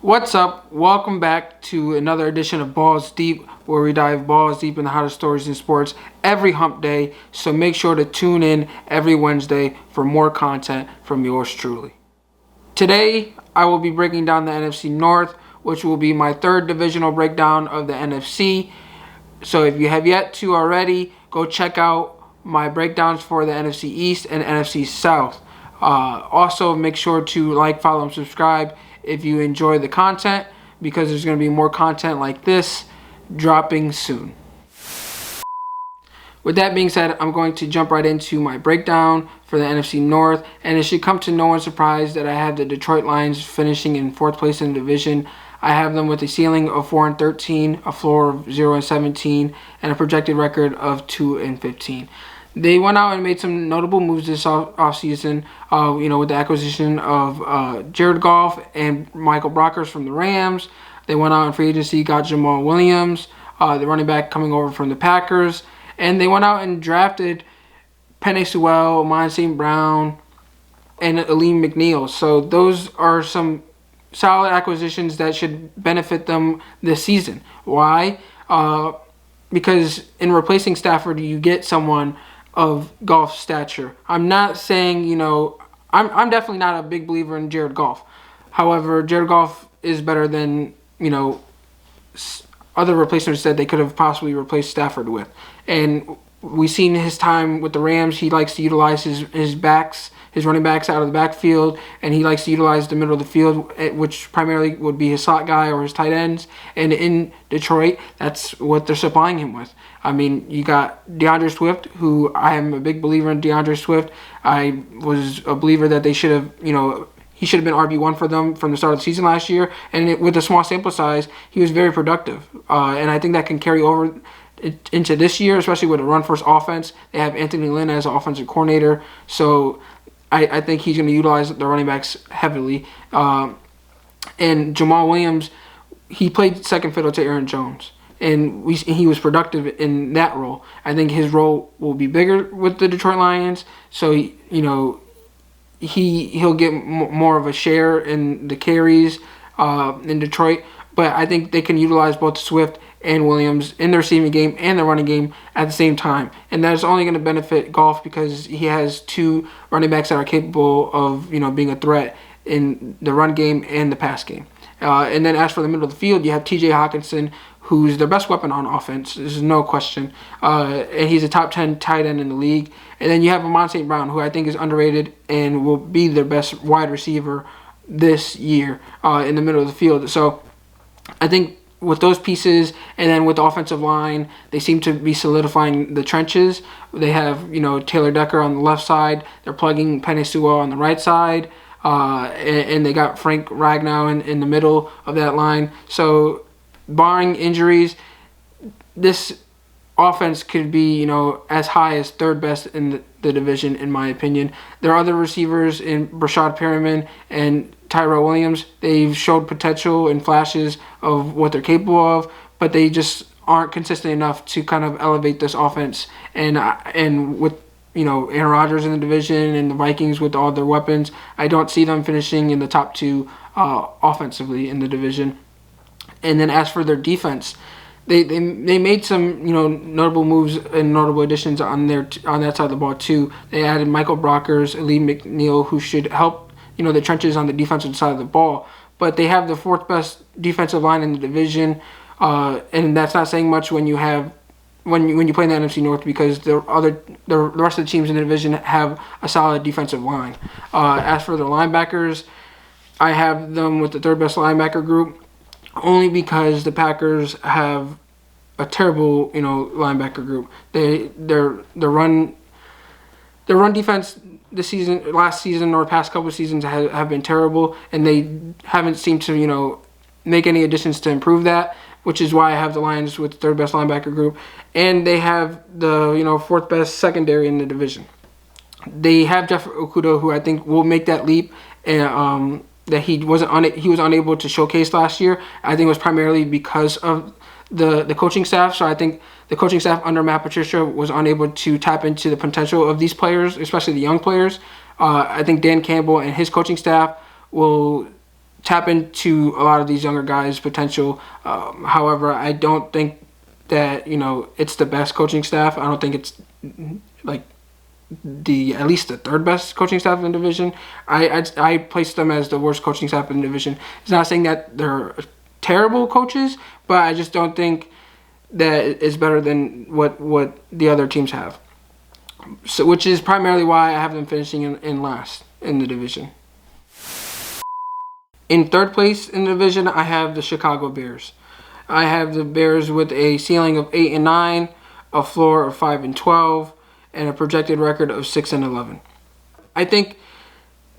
What's up? Welcome back to another edition of Balls Deep, where we dive balls deep in the hottest stories in sports every hump day. So make sure to tune in every Wednesday for more content from yours truly. Today, I will be breaking down the NFC North, which will be my third divisional breakdown of the NFC. So if you have yet to already, go check out my breakdowns for the NFC East and NFC South. Also, make sure to like, follow, and subscribe if you enjoy the content, because there's going to be more content like this dropping soon. With that being said, I'm going to jump right into my breakdown for the NFC North, and it should come to no one's surprise that I have the Detroit Lions finishing in 4th place in the division. I have them with a ceiling of 4-13, a floor of 0-17, and a projected record of 2-15. They went out and made some notable moves this offseason, with the acquisition of Jared Goff and Michael Brockers from the Rams. They went out in free agency, got Jamal Williams, the running back coming over from the Packers. And they went out and drafted Penei Sewell, Amon St. Brown, and Aleem McNeil. So those are some solid acquisitions that should benefit them this season. Why? Because in replacing Stafford, you get someone of Goff's stature. I'm not saying, I'm definitely not a big believer in Jared Goff. However, Jared Goff is better than, other replacements that they could have possibly replaced Stafford with. And we've seen his time with the Rams. He likes to utilize his running backs out of the backfield, and he likes to utilize the middle of the field, which primarily would be his slot guy or his tight ends. And in Detroit, that's what they're supplying him with. I mean, you got DeAndre Swift, who I am a big believer in DeAndre Swift. I was a believer that they should have, he should have been RB1 for them from the start of the season last year. And with a small sample size, he was very productive. And I think that can carry over into this year, especially with a run-first offense. They have Anthony Lynn as offensive coordinator. So I think he's going to utilize the running backs heavily. And Jamal Williams, he played second fiddle to Aaron Jones. And he was productive in that role. I think his role will be bigger with the Detroit Lions. So, he'll get more of a share in the carries in Detroit. But I think they can utilize both Swift and Williams in the receiving game and the running game at the same time. And that's only going to benefit Goff because he has two running backs that are capable of, being a threat in the run game and the pass game. And then as for the middle of the field, you have T.J. Hawkinson, who's their best weapon on offense. There's no question. And he's a top 10 tight end in the league. And then you have Amon St. Brown, who I think is underrated and will be their best wide receiver this year in the middle of the field. So I think with those pieces and then with the offensive line, they seem to be solidifying the trenches. They have, Taylor Decker on the left side. They're plugging Penei Sewell on the right side. And they got Frank Ragnow in the middle of that line. So barring injuries, this offense could be, as high as third best in the division, in my opinion. There are other receivers in Brashad Perriman and Tyrell Williams. They've showed potential and flashes of what they're capable of, but they just aren't consistent enough to kind of elevate this offense. And with Aaron Rodgers in the division and the Vikings with all their weapons, I don't see them finishing in the top two offensively in the division. And then as for their defense, they made some notable moves and notable additions on that side of the ball too. They added Michael Brockers, Aleem McNeil, who should help the trenches on the defensive side of the ball. But they have the 4th best defensive line in the division, and that's not saying much when you play in the NFC North, because the rest of the teams in the division have a solid defensive line. As for the linebackers, I have them with the 3rd best linebacker group, only because the Packers have a terrible, linebacker group. Their run defense last season or past couple of seasons have been terrible, and they haven't seemed to, make any additions to improve that, which is why I have the Lions with the 3rd best linebacker group. And they have the, 4th best secondary in the division. They have Jeff Okudah, who I think will make that leap, and that he was unable to showcase last year. I think it was primarily because of the coaching staff. So I think the coaching staff under Matt Patricia was unable to tap into the potential of these players, especially the young players. I think Dan Campbell and his coaching staff will tap into a lot of these younger guys' potential. However, I don't think that it's the best coaching staff. I don't think it's like at least the third best coaching staff in the division. I place them as the worst coaching staff in the division. It's not saying that they're terrible coaches, but I just don't think that it's better than what the other teams have. So, which is primarily why I have them finishing in last in the division. In third place in the division, I have the Chicago Bears. I have the Bears with a ceiling of 8-9, a floor of 5-12, and a projected record of 6-11. I think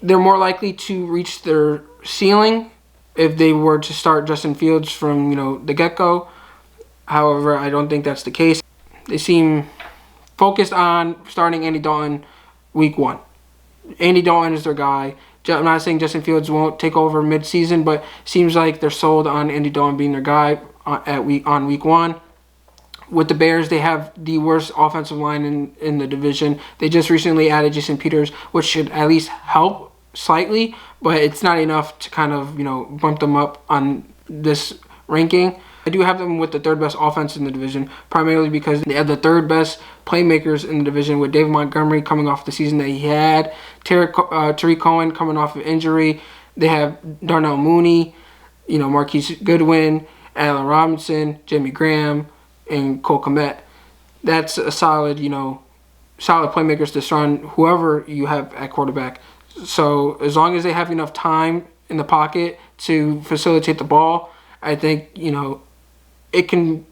they're more likely to reach their ceiling if they were to start Justin Fields from the get-go. However, I don't think that's the case. They seem focused on starting Andy Dalton week 1. Andy Dalton is their guy. I'm not saying Justin Fields won't take over mid-season, but seems like they're sold on Andy Dalton being their guy on week 1. With the Bears, they have the worst offensive line in the division. They just recently added Jason Peters, which should at least help slightly, but it's not enough to kind of bump them up on this ranking. I do have them with the third best offense in the division, primarily because they have the third best playmakers in the division, with David Montgomery coming off the season that he had, Tariq Cohen coming off of injury. They have Darnell Mooney, Marquise Goodwin, Allen Robinson, Jimmy Graham, and Cole Kmet. That's a solid playmakers to surround whoever you have at quarterback. So as long as they have enough time in the pocket to facilitate the ball, I think it can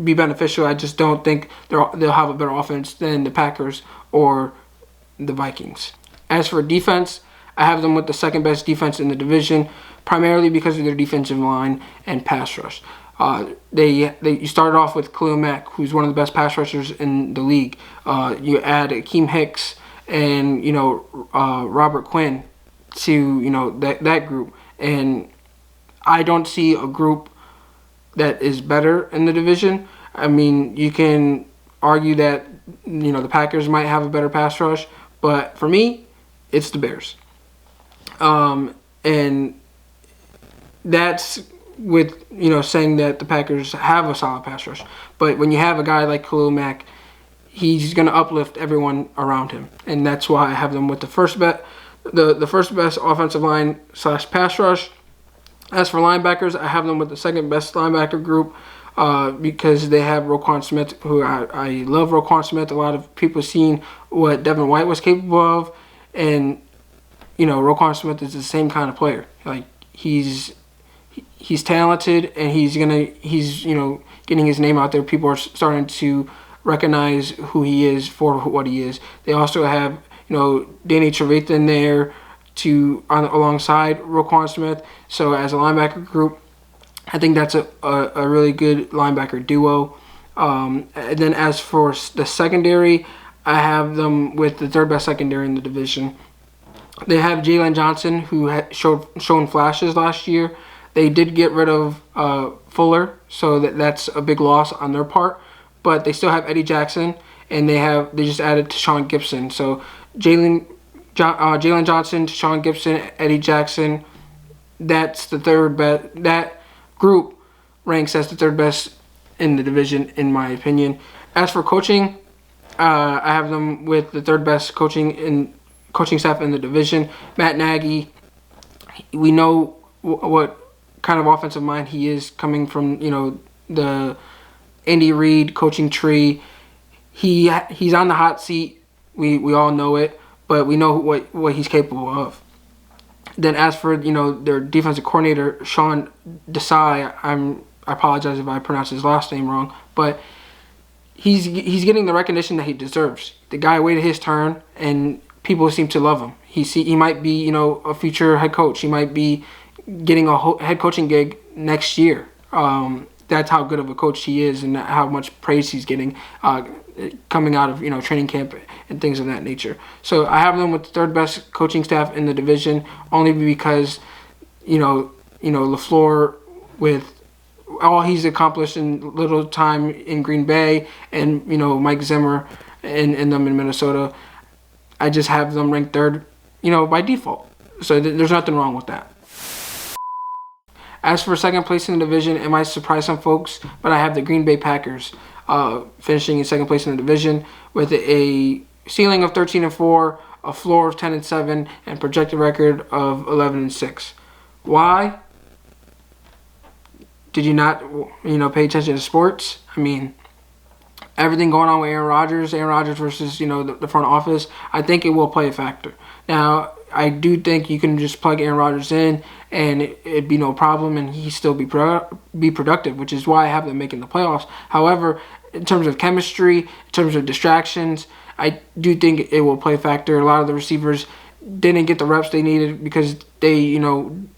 be beneficial. I just don't think they'll have a better offense than the Packers or the Vikings. As for defense, I have them with the second best defense in the division, primarily because of their defensive line and pass rush. You started off with Khalil Mack, who's one of the best pass rushers in the league. You add Akeem Hicks and Robert Quinn to that group, and I don't see a group that is better in the division. I mean, you can argue that the Packers might have a better pass rush, but for me, it's the Bears. And that's with saying that the Packers have a solid pass rush. But when you have a guy like Khalil Mack, he's going to uplift everyone around him, and that's why I have them with the first best offensive line / pass rush. As for linebackers, I have them with the second best linebacker group because they have Roquan Smith, who I love Roquan Smith. A lot of people seen what Devin White was capable of, and Roquan Smith is the same kind of player. Like he's talented, and he's getting his name out there. People are starting to recognize who he is for what he is. They also have Danny Trevathan there alongside Roquan Smith. So as a linebacker group, I think that's a really good linebacker duo. And then as for the secondary, I have them with the third best secondary in the division. They have Jalen Johnson, who had shown flashes last year. They did get rid of Fuller, so that's a big loss on their part. But they still have Eddie Jackson, and they just added Tashaun Gibson. So Jalen Johnson, Tashaun Gibson, Eddie Jackson. That's the third best. That group ranks as the third best in the division, in my opinion. As for coaching, I have them with the third best coaching staff in the division. Matt Nagy. We know what kind of offensive mind he is, coming from the Andy Reid coaching tree. He's on the hot seat. We all know it, but we know what he's capable of. Then as for their defensive coordinator, Sean Desai, I apologize if I pronounced his last name wrong, but he's getting the recognition that he deserves. The guy waited his turn, and people seem to love him. He might be a future head coach. He might be getting a head coaching gig next year. That's how good of a coach he is, and how much praise he's getting coming out of training camp and things of that nature. So I have them with the third best coaching staff in the division, only because LaFleur, with all he's accomplished in little time in Green Bay, and Mike Zimmer and them in Minnesota, I just have them ranked third by default. So there's nothing wrong with that. As for second place in the division, it might surprise some folks, but I have the Green Bay Packers finishing in second place in the division with a ceiling of 13-4, a floor of 10-7, and projected record of 11-6. Why? Did you not, pay attention to sports? I mean, everything going on with Aaron Rodgers versus, the front office, I think it will play a factor. Now, I do think you can just plug Aaron Rodgers in and it'd be no problem and he still be productive, which is why I have them making the playoffs. However, in terms of chemistry, in terms of distractions, I do think it will play a factor. A lot of the receivers didn't get the reps they needed because they,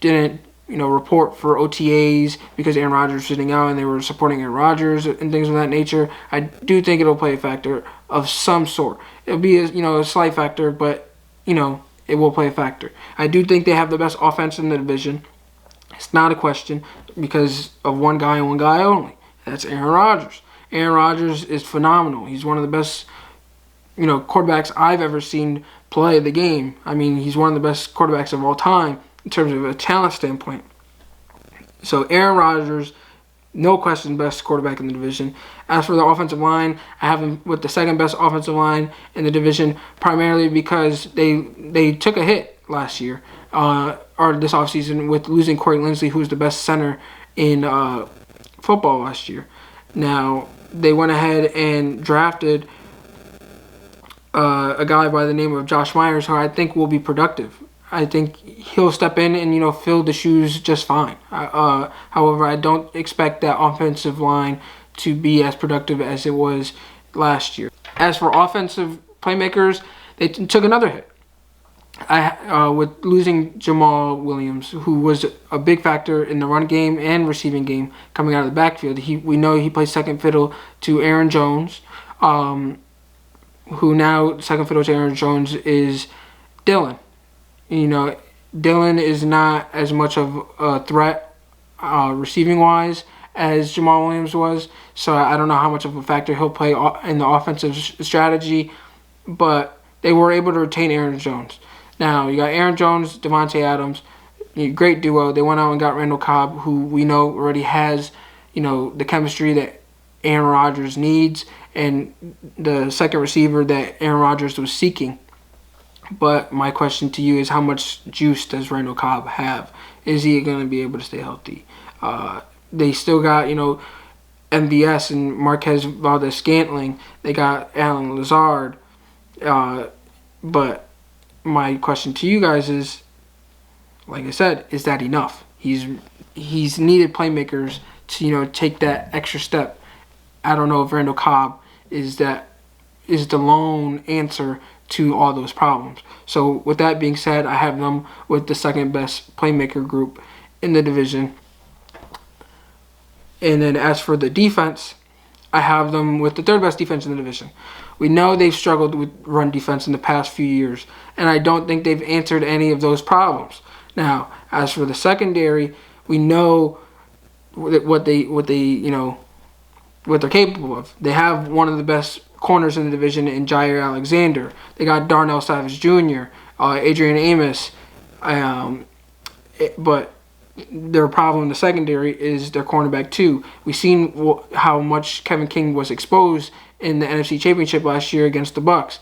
didn't, report for OTAs because Aaron Rodgers was sitting out and they were supporting Aaron Rodgers and things of that nature. I do think it'll play a factor of some sort. It'll be a slight factor, but, it will play a factor. I do think they have the best offense in the division. It's not a question because of one guy and one guy only. That's Aaron Rodgers. Aaron Rodgers is phenomenal. He's one of the best, quarterbacks I've ever seen play the game. I mean, he's one of the best quarterbacks of all time in terms of a talent standpoint. So Aaron Rodgers, no question, best quarterback in the division. As for the offensive line, I have him with the second best offensive line in the division, primarily because they took a hit last year, or this offseason, with losing Corey Linsley, who was the best center in football last year. Now, they went ahead and drafted a guy by the name of Josh Myers, who I think will be productive. I think he'll step in and, fill the shoes just fine. However, I don't expect that offensive line to be as productive as it was last year. As for offensive playmakers, they took another hit. With losing Jamal Williams, who was a big factor in the run game and receiving game coming out of the backfield. We know he plays second fiddle to Aaron Jones, who now second fiddle to Aaron Jones is Dylan. Dylan is not as much of a threat receiving-wise as Jamal Williams was, so I don't know how much of a factor he'll play in the offensive strategy, but they were able to retain Aaron Jones. Now, you got Aaron Jones, Devontae Adams, great duo. They went out and got Randall Cobb, who we know already has, the chemistry that Aaron Rodgers needs and the second receiver that Aaron Rodgers was seeking. But my question to you is, how much juice does Randall Cobb have? Is he going to be able to stay healthy? They still got, MVS and Marquez Valdez-Scantling. They got Allen Lazard. But my question to you guys is, like I said, is that enough? He's needed playmakers to, take that extra step. I don't know if Randall Cobb is the lone answer to all those problems. So with that being said, I have them with the second best playmaker group in the division. And then as for the defense, I have them with the third best defense in the division. We know they've struggled with run defense in the past few years, and I don't think they've answered any of those problems. Now, as for the secondary, we know what they're capable of. They have one of the best corners in the division in Jair Alexander. They got Darnell Savage Jr., Adrian Amos, but their problem in the secondary is their cornerback too. We've seen how much Kevin King was exposed in the NFC Championship last year against the Bucs.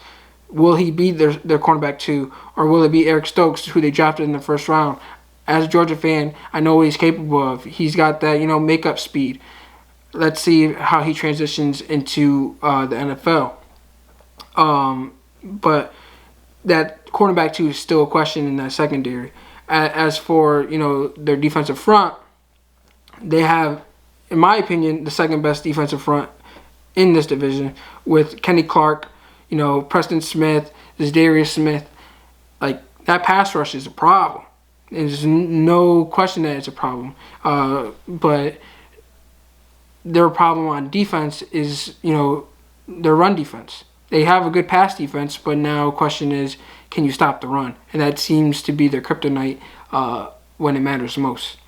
Will he be their cornerback too, or will it be Eric Stokes, who they drafted in the first round? As a Georgia fan, I know what he's capable of. He's got that makeup speed. Let's see how he transitions into the NFL. But that cornerback too is still a question in that secondary. As for their defensive front, they have, in my opinion, the second best defensive front in this division with Kenny Clark, Preston Smith, Zadarius Smith. Like, that pass rush is a problem. There's no question that it's a problem. But their problem on defense is, their run defense. They have a good pass defense, but now the question is, can you stop the run? And that seems to be their kryptonite when it matters most.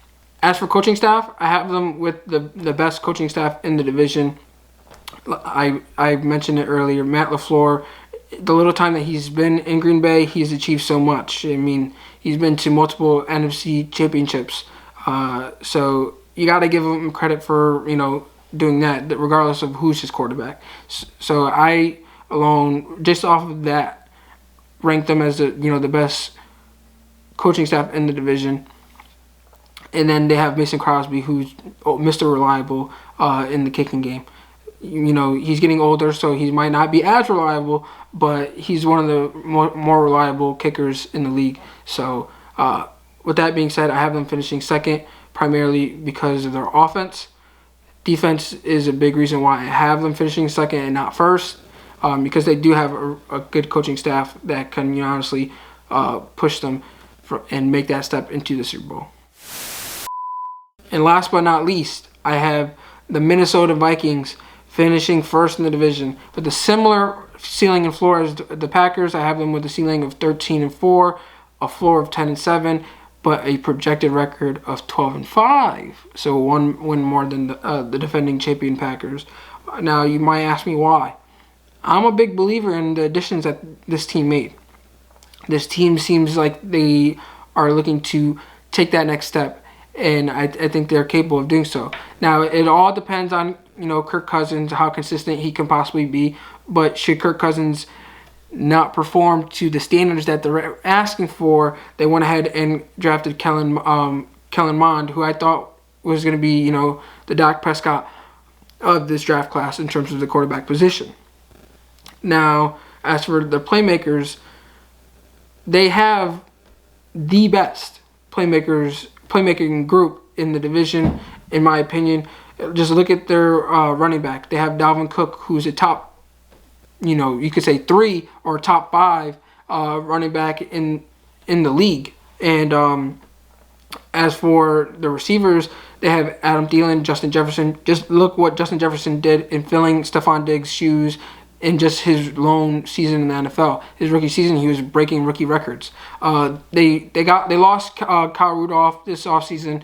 As for coaching staff, I have them with the best coaching staff in the division. I mentioned it earlier, Matt LaFleur. The little time that he's been in Green Bay, he's achieved so much. I mean, he's been to multiple NFC championships So you got to give him credit for doing that, regardless of who's his quarterback. So I alone, just off of that, rank them as the best coaching staff in the division. And then they have Mason Crosby, who's Mr. Reliable in the kicking game. He's getting older, so he might not be as reliable, but he's one of the more reliable kickers in the league. So with that being said, I have them finishing second, primarily because of their offense. Defense is a big reason why I have them finishing second and not first, because they do have a good coaching staff that can honestly push them and make that step into the Super Bowl. And last but not least, I have the Minnesota Vikings finishing first in the division with a similar ceiling and floor as the Packers. I have them with a ceiling of 13-4, a floor of 10-7, but a projected record of 12-5. So one win more than the defending champion Packers. Now you might ask me why. I'm a big believer in the additions that this team made. This team seems like they are looking to take that next step, and I think they're capable of doing so. Now, it all depends on, Kirk Cousins, how consistent he can possibly be. But should Kirk Cousins not perform to the standards that they're asking for, they went ahead and drafted Kellen Mond, who I thought was going to be, the Dak Prescott of this draft class in terms of the quarterback position. Now, as for the playmakers, they have the best playmaking group in the division, in my opinion. Just look at their running back. They have Dalvin Cook, who's a top, you could say 3 or top 5 running back in the league. And as for the receivers, they have Adam Thielen, Justin Jefferson. Just look what Justin Jefferson did in filling Stephon Diggs' shoes in just his lone season in the NFL. His rookie season, he was breaking rookie records. They lost Kyle Rudolph this offseason,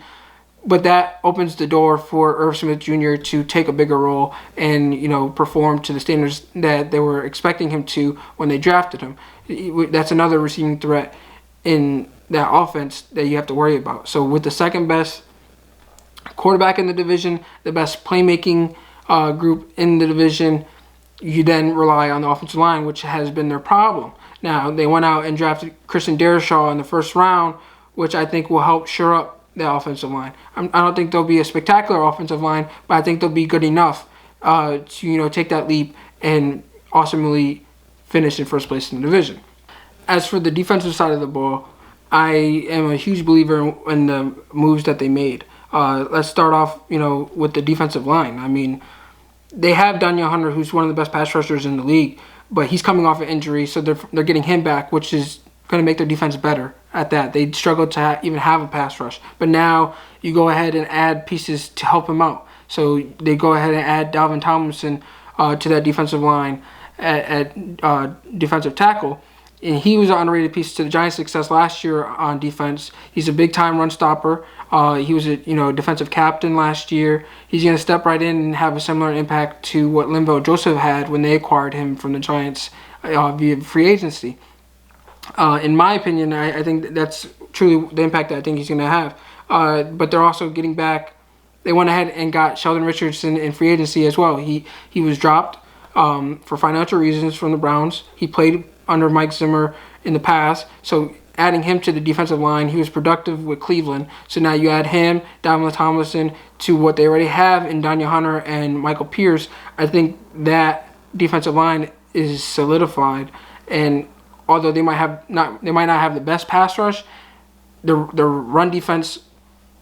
but that opens the door for Irv Smith Jr. to take a bigger role and perform to the standards that they were expecting him to when they drafted him. That's another receiving threat in that offense that you have to worry about. So with the second best quarterback in the division, the best playmaking group in the division, you then rely on the offensive line, which has been their problem. Now, they went out and drafted Christian Darrisaw in the first round, which I think will help shore up the offensive line. I don't think they'll be a spectacular offensive line, but I think they'll be good enough to take that leap and ultimately finish in first place in the division. As for the defensive side of the ball, I am a huge believer in the moves that they made. Let's start off, with the defensive line. I mean, they have Danielle Hunter, who's one of the best pass rushers in the league, but he's coming off an injury, so they're getting him back, which is going to make their defense better at that. They struggled to even have a pass rush, but now you go ahead and add pieces to help him out. So they go ahead and add Dalvin Tomlinson to that defensive line at defensive tackle. And he was an underrated piece to the Giants' success last year on defense. He's a big-time run stopper. He was a defensive captain last year. He's going to step right in and have a similar impact to what Linval Joseph had when they acquired him from the Giants via free agency. In my opinion, I think that's truly the impact that I think he's going to have. But they're also getting back. They went ahead and got Sheldon Richardson in free agency as well. He was dropped for financial reasons from the Browns. He played under Mike Zimmer in the past, so adding him to the defensive line, he was productive with Cleveland. So now you add him, Dalvin Tomlinson, to what they already have in Danielle Hunter and Michael Pierce. I think that defensive line is solidified, and although they might not have the best pass rush, the run defense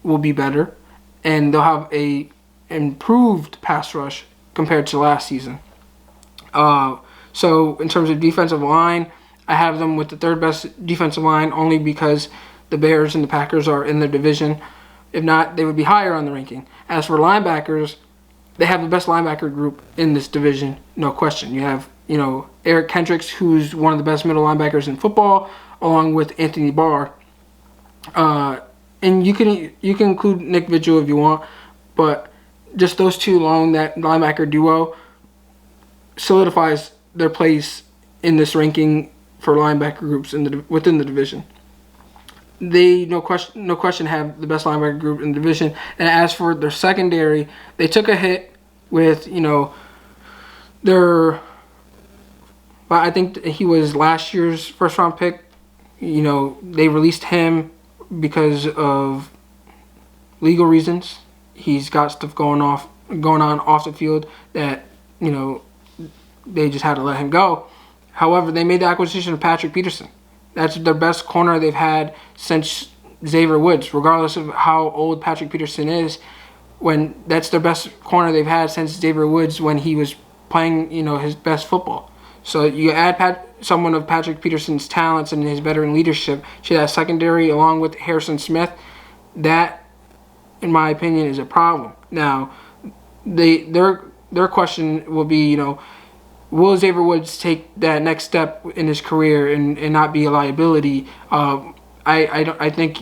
will be better, and they'll have a improved pass rush compared to last season. So in terms of defensive line, I have them with the third best defensive line only because the Bears and the Packers are in their division. If not, they would be higher on the ranking. As for linebackers, they have the best linebacker group in this division, no question. You have, Eric Kendricks, who's one of the best middle linebackers in football, along with Anthony Barr. And you can include Nick Vigil if you want, but just those two alone, that linebacker duo, solidifies their place in this ranking for linebacker groups within the division. they no question have the best linebacker group in the division. And as for their secondary, they took a hit with their. But I think he was last year's first round pick. They released him because of legal reasons. He's got stuff going on off the field that they just had to let him go. However, they made the acquisition of Patrick Peterson. That's their best corner they've had since Xavier Woods, regardless of how old Patrick Peterson is. When that's their best corner they've had since Xavier Woods when he was playing, his best football. So you add someone of Patrick Peterson's talents and his veteran leadership to that secondary, along with Harrison Smith. That, in my opinion, is a problem. Now, their question will be, will Xavier Woods take that next step in his career and not be a liability? I think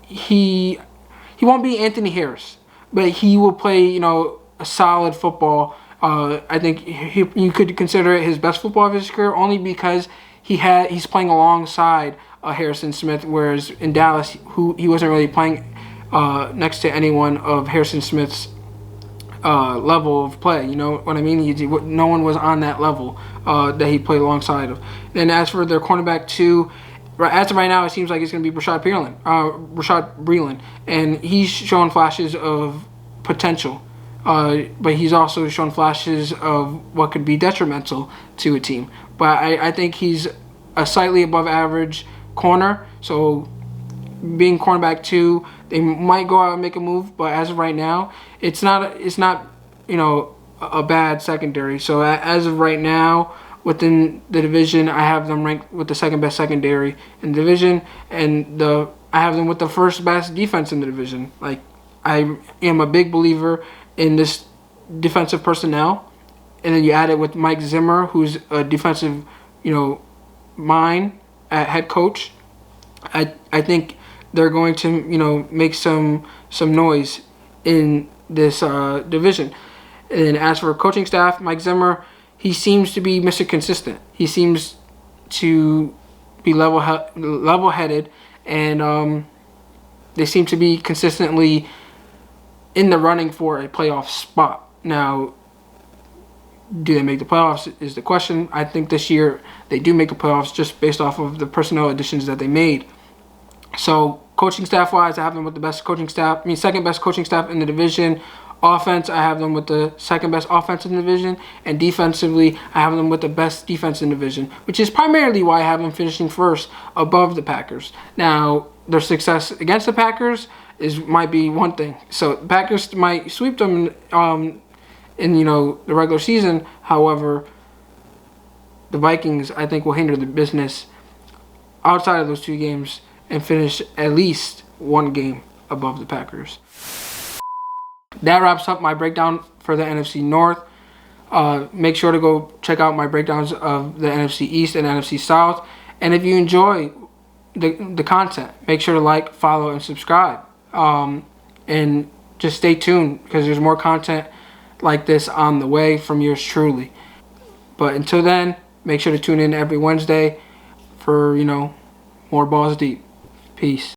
he won't be Anthony Harris, but he will play a solid football. I think you could consider it his best football of his career only because he's playing alongside Harrison Smith, whereas in Dallas he wasn't really playing next to anyone of Harrison Smith's level of play. You know what I mean? No one was on that level that he played alongside of. And as for their cornerback two, as of right now, it seems like it's going to be Rashad Breeland, and he's showing flashes of potential. But he's also shown flashes of what could be detrimental to a team. But I think he's a slightly above average corner. So being cornerback two, they might go out and make a move. But as of right now, it's not a bad secondary. So as of right now, within the division, I have them ranked with the second best secondary in the division, and I have them with the first best defense in the division. Like, I am a big believer in this defensive personnel, and then you add it with Mike Zimmer, who's a defensive, mind at head coach. I think they're going to make some noise in this division. And as for coaching staff, Mike Zimmer, he seems to be Mr. Consistent. He seems to be level-headed, and they seem to be consistently in the running for a playoff spot. Now, do they make the playoffs is the question. I think this year they do make the playoffs just based off of the personnel additions that they made. So, coaching staff-wise, I have them with the second best coaching staff in the division. Offense, I have them with the second best offense in the division. And defensively, I have them with the best defense in the division, which is primarily why I have them finishing first above the Packers. Now, their success against the Packers might be one thing. So the Packers might sweep them in the regular season. However, the Vikings, I think, will hinder the business outside of those two games and finish at least one game above the Packers. That wraps up my breakdown for the NFC North. Make sure to go check out my breakdowns of the NFC East and NFC South. And if you enjoy the content, make sure to like, follow, and subscribe. And just stay tuned because there's more content like this on the way from yours truly. But until then, make sure to tune in every Wednesday for, more Balls Deep. Peace.